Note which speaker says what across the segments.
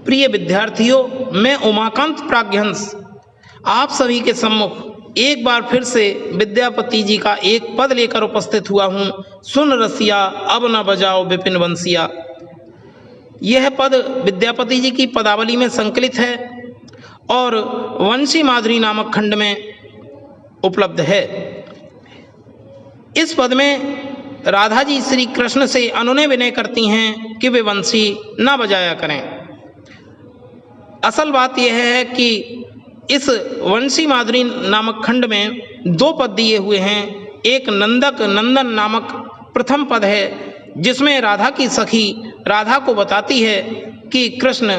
Speaker 1: प्रिय विद्यार्थियों, मैं उमाकांत प्राज्ञहंस आप सभी के सम्मुख एक बार फिर से विद्यापति जी का एक पद लेकर उपस्थित हुआ हूँ। सुन रसिया अब न बजाओ विपिन वंशिया। यह पद विद्यापति जी की पदावली में संकलित है और वंशी माधुरी नामक खंड में उपलब्ध है। इस पद में राधा जी श्री कृष्ण से अनुनय विनय करती हैं कि वे वंशी न बजाया करें। असल बात यह है कि इस वंशी माधुरी नामक खंड में दो पद दिए हुए हैं। एक नंदक नंदन नामक प्रथम पद है, जिसमें राधा की सखी राधा को बताती है कि कृष्ण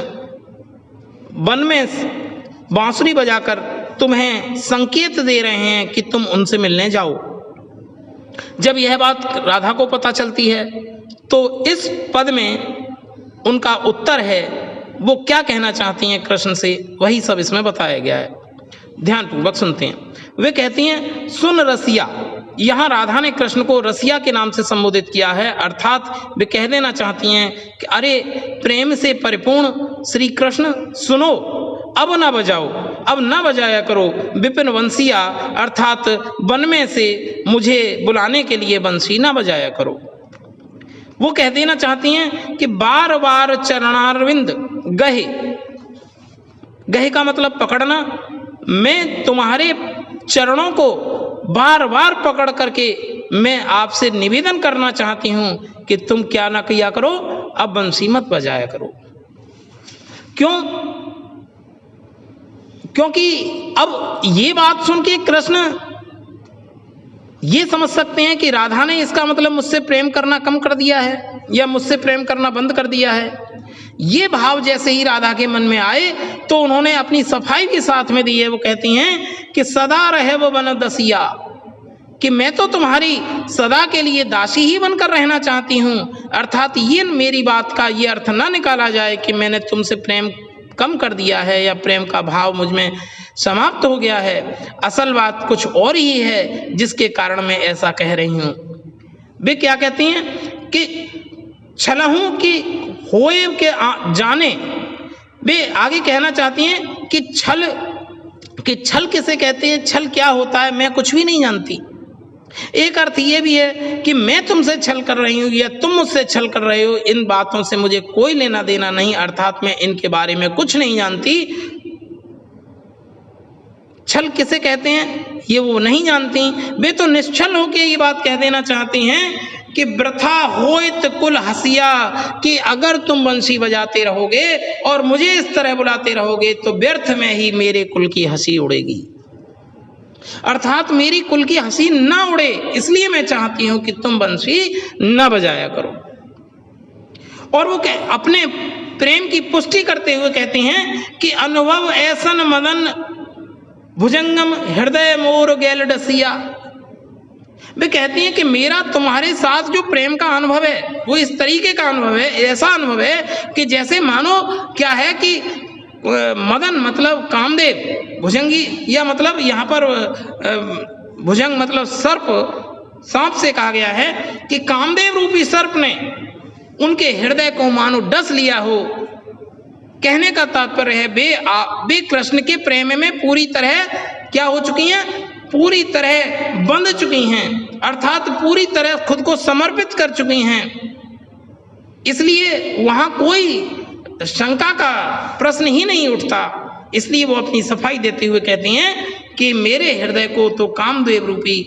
Speaker 1: वन में बांसुरी बजाकर तुम्हें संकेत दे रहे हैं कि तुम उनसे मिलने जाओ। जब यह बात राधा को पता चलती है तो इस पद में उनका उत्तर है, वो क्या कहना चाहती हैं कृष्ण से, वही सब इसमें बताया गया है। ध्यानपूर्वक सुनते हैं। वे कहती हैं, सुन रसिया। यहाँ राधा ने कृष्ण को रसिया के नाम से संबोधित किया है, अर्थात वे कह देना चाहती हैं कि अरे प्रेम से परिपूर्ण श्री कृष्ण सुनो, अब ना बजाओ, अब ना बजाया करो विपिन वंशिया, अर्थात वन में से मुझे बुलाने के लिए बंसी ना बजाया करो। वो कह देना चाहती हैं कि बार बार चरणारविंद गहे, गहे का मतलब पकड़ना, मैं तुम्हारे चरणों को बार बार पकड़ करके मैं आपसे निवेदन करना चाहती हूं कि तुम क्या ना किया करो, अब बंसी मत बजाया करो। क्यों? क्योंकि अब ये बात सुन के कृष्ण ये समझ सकते हैं कि राधा ने इसका मतलब मुझसे प्रेम करना कम कर दिया है या मुझसे प्रेम करना बंद कर दिया है। ये भाव जैसे ही राधा के मन में आए तो उन्होंने अपनी सफाई भी साथ में दी है। वो कहती हैं कि सदा रहे वो बन दसिया, कि मैं तो तुम्हारी सदा के लिए दासी ही बनकर रहना चाहती हूँ। अर्थात ये मेरी बात का ये अर्थ ना निकाला जाए कि मैंने तुमसे प्रेम कम कर दिया है या प्रेम का भाव मुझ में समाप्त हो गया है। असल बात कुछ और ही है जिसके कारण मैं ऐसा कह रही हूँ। वे क्या कहती हैं कि छलहूं कि होए के जाने। वे आगे कहना चाहती हैं कि छल किसे कहते हैं, छल क्या होता है, मैं कुछ भी नहीं जानती। एक अर्थ ये भी है कि मैं तुमसे छल कर रही हूँ या तुम मुझसे छल कर रहे हो, इन बातों से मुझे कोई लेना देना नहीं, अर्थात मैं इनके बारे में कुछ नहीं जानती। छल किसे कहते हैं ये वो नहीं जानती। वे तो निश्चल होके ये बात कह देना चाहती हैं कि वृथा होइत कुल हसिया, कि अगर तुम बंसी बजाते रहोगे और मुझे इस तरह बुलाते रहोगे तो व्यर्थ में ही मेरे कुल की हंसी उड़ेगी। अर्थात मेरी कुल की हंसी ना उड़े, इसलिए मैं चाहती हूं कि तुम बंसी ना बजाया करो। और वो अपने प्रेम की पुष्टि करते हुए कहते हैं कि अनुभव ऐसन मदन भुजंगम हृदय मोर गैल डसिया। वे कहती हैं कि मेरा तुम्हारे साथ जो प्रेम का अनुभव है वो इस तरीके का अनुभव है, ऐसा अनुभव है कि जैसे मानो क्या है कि मदन मतलब कामदेव, भुजंगी या मतलब यहाँ पर भुजंग मतलब सर्प, सांप से कहा गया है कि कामदेव रूपी सर्प ने उनके हृदय को मानो डस लिया हो। कहने का तात्पर्य है वे कृष्ण के प्रेम में पूरी तरह क्या हो चुकी हैं, पूरी तरह बंध चुकी हैं, अर्थात पूरी तरह खुद को समर्पित कर चुकी हैं। इसलिए वहां कोई शंका का प्रश्न ही नहीं उठता। इसलिए वो अपनी सफाई देते हुए कहती हैं कि मेरे हृदय को तो कामदेव रूपी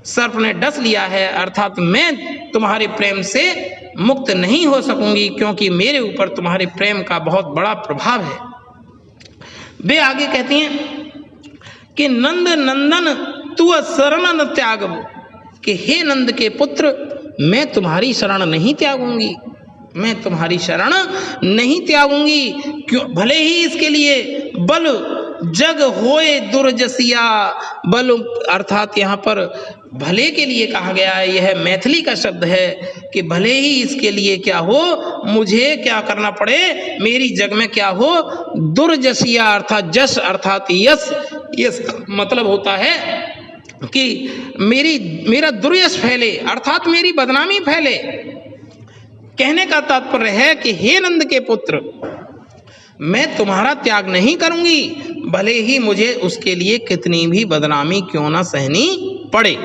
Speaker 1: सर्प ने डस लिया है, अर्थात मैं तुम्हारे प्रेम से मुक्त नहीं हो सकूंगी क्योंकि मेरे ऊपर तुम्हारे प्रेम का बहुत बड़ा प्रभाव है। वे आगे कहती हैं कि नंद नंदन तू शरण न त्यागबो, कि हे नंद के पुत्र मैं तुम्हारी शरण नहीं त्यागूंगी, मैं तुम्हारी शरण नहीं त्यागूंगी। क्यों? भले ही इसके लिए बल जग होए दुर्जसिया, बल अर्थात यहाँ पर भले के लिए कहा गया है, यह मैथिली का शब्द है कि भले ही इसके लिए क्या हो, मुझे क्या करना पड़े, मेरी जग में क्या हो, दुर्जसिया अर्थात जस अर्थात यश, यश मतलब होता है कि मेरा दुर्यश फैले, अर्थात मेरी बदनामी फैले। कहने का तात्पर्य है कि हे नंद के पुत्र, मैं तुम्हारा त्याग नहीं करूंगी, भले ही मुझे उसके लिए कितनी भी बदनामी क्यों ना सहनी पड़े।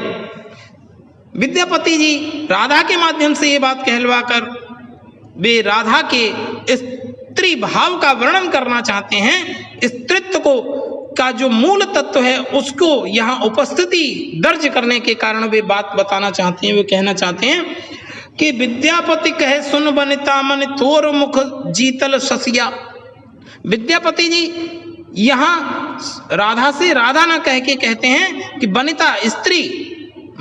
Speaker 1: विद्यापति जी राधा के माध्यम से ये बात कहलवा कर वे राधा के स्त्री भाव का वर्णन करना चाहते हैं। स्त्रीत्व को का जो मूल तत्व है उसको यहाँ उपस्थिति दर्ज करने के कारण वे बात बताना चाहते हैं। वे कहना चाहते हैं कि विद्यापति कहे सुन बनिता मन तोर मुख जीतल ससिया। विद्यापति जी यहाँ राधा से राधा ना कह के कहते हैं कि बनिता स्त्री,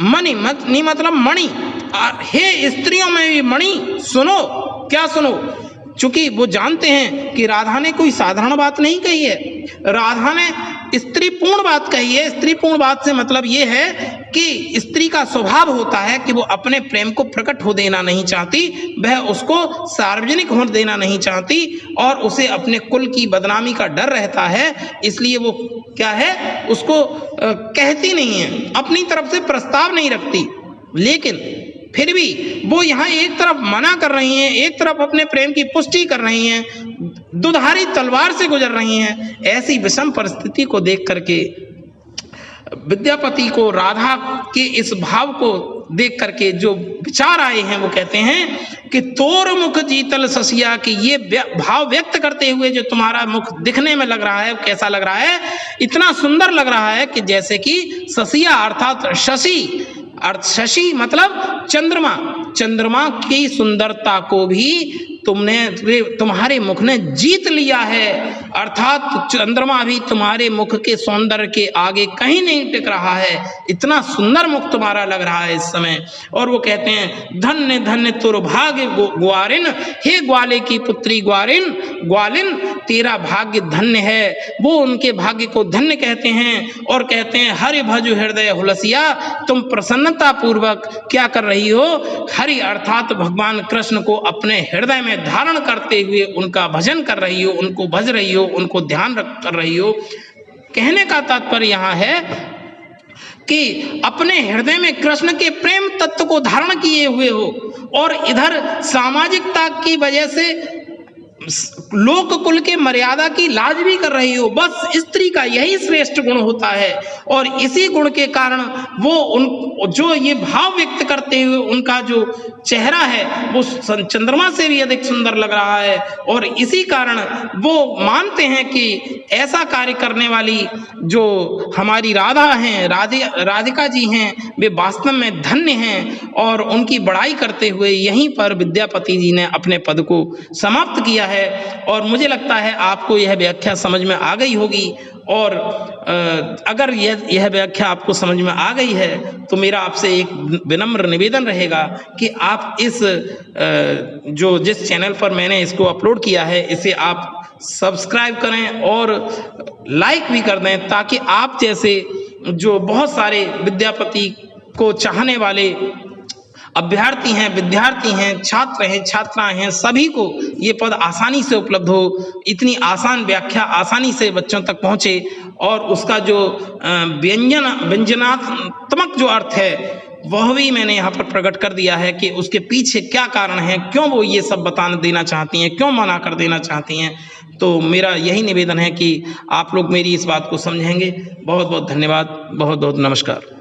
Speaker 1: मणि मतलब मणि, हे स्त्रियों में भी मणि सुनो। क्या सुनो? चूंकि वो जानते हैं कि राधा ने कोई साधारण बात नहीं कही है, राधा ने स्त्रीपूर्ण बात कही है। स्त्रीपूर्ण बात से मतलब ये है कि स्त्री का स्वभाव होता है कि वो अपने प्रेम को प्रकट हो देना नहीं चाहती, वह उसको सार्वजनिक हो देना नहीं चाहती और उसे अपने कुल की बदनामी का डर रहता है, इसलिए वो क्या है उसको कहती नहीं है, अपनी तरफ से प्रस्ताव नहीं रखती। लेकिन फिर भी वो यहाँ एक तरफ मना कर रही हैं, एक तरफ अपने प्रेम की पुष्टि कर रही हैं, दुधारी तलवार से गुजर रही हैं। ऐसी विषम परिस्थिति को देख करके विद्यापति को राधा के इस भाव को देख करके जो विचार आए हैं वो कहते हैं कि तोर मुख जीतल ससिया, कि ये भाव व्यक्त करते हुए जो तुम्हारा मुख दिखने में लग रहा है, कैसा लग रहा है? इतना सुंदर लग रहा है कि जैसे कि ससिया अर्थात शशि, शशि मतलब चंद्रमा, चंद्रमा की सुंदरता को भी तुम्हारे मुख ने जीत लिया है। अर्थात चंद्रमा भी तुम्हारे मुख के सौंदर्य के आगे कहीं नहीं टिक रहा है, इतना सुंदर मुख तुम्हारा लग रहा है इस समय। और वो कहते हैं धन्य धन्य तुर भाग्य ग्वारिन, हे ग्वाले की पुत्री ग्वारिन, ग्वालिन तेरा भाग्य धन्य है। वो उनके भाग्य को धन्य कहते हैं और कहते हैं हरि भजु हृदय हुलसिया, तुम प्रसन्नता पूर्वक क्या कर रही हो? हरि अर्थात भगवान कृष्ण को अपने हृदय में धारण करते हुए उनका भजन कर रही हो, उनको भज रही हो, उनको ध्यान कर रही हो। कहने का तात्पर्य यहाँ है कि अपने हृदय में कृष्ण के प्रेम तत्व को धारण किए हुए हो और इधर सामाजिकता की वजह से लोक कुल के मर्यादा की लाज भी कर रही हो। बस स्त्री का यही श्रेष्ठ गुण होता है और इसी गुण के कारण वो उन जो ये भाव व्यक्त करते हुए उनका जो चेहरा है वो चंद्रमा से भी अधिक सुंदर लग रहा है और इसी कारण वो मानते हैं कि ऐसा कार्य करने वाली जो हमारी राधा हैं, राधिका जी हैं, वे वास्तव में धन्य हैं और उनकी बड़ाई करते हुए यहीं पर विद्यापति जी ने अपने पद को समाप्त किया है। और मुझे लगता है आपको यह व्याख्या समझ में आ गई होगी और अगर यह व्याख्या आपको समझ में आ गई है तो मेरा आपसे एक विनम्र निवेदन रहेगा कि आप इस जिस चैनल पर मैंने इसको अपलोड किया है इसे आप सब्सक्राइब करें और लाइक भी कर दें, ताकि आप जैसे जो बहुत सारे विद्यापति को चाहने वाले अभ्यर्थी हैं, विद्यार्थी हैं, छात्र हैं, छात्राएं हैं, सभी को ये पद आसानी से उपलब्ध हो, इतनी आसान व्याख्या आसानी से बच्चों तक पहुंचे और उसका जो व्यंजनात्मक जो अर्थ है वह भी मैंने यहाँ पर प्रकट कर दिया है कि उसके पीछे क्या कारण है, क्यों वो ये सब देना चाहती हैं, क्यों मना कर देना चाहती हैं। तो मेरा यही निवेदन है कि आप लोग मेरी इस बात को समझेंगे। बहुत बहुत धन्यवाद, बहुत बहुत नमस्कार।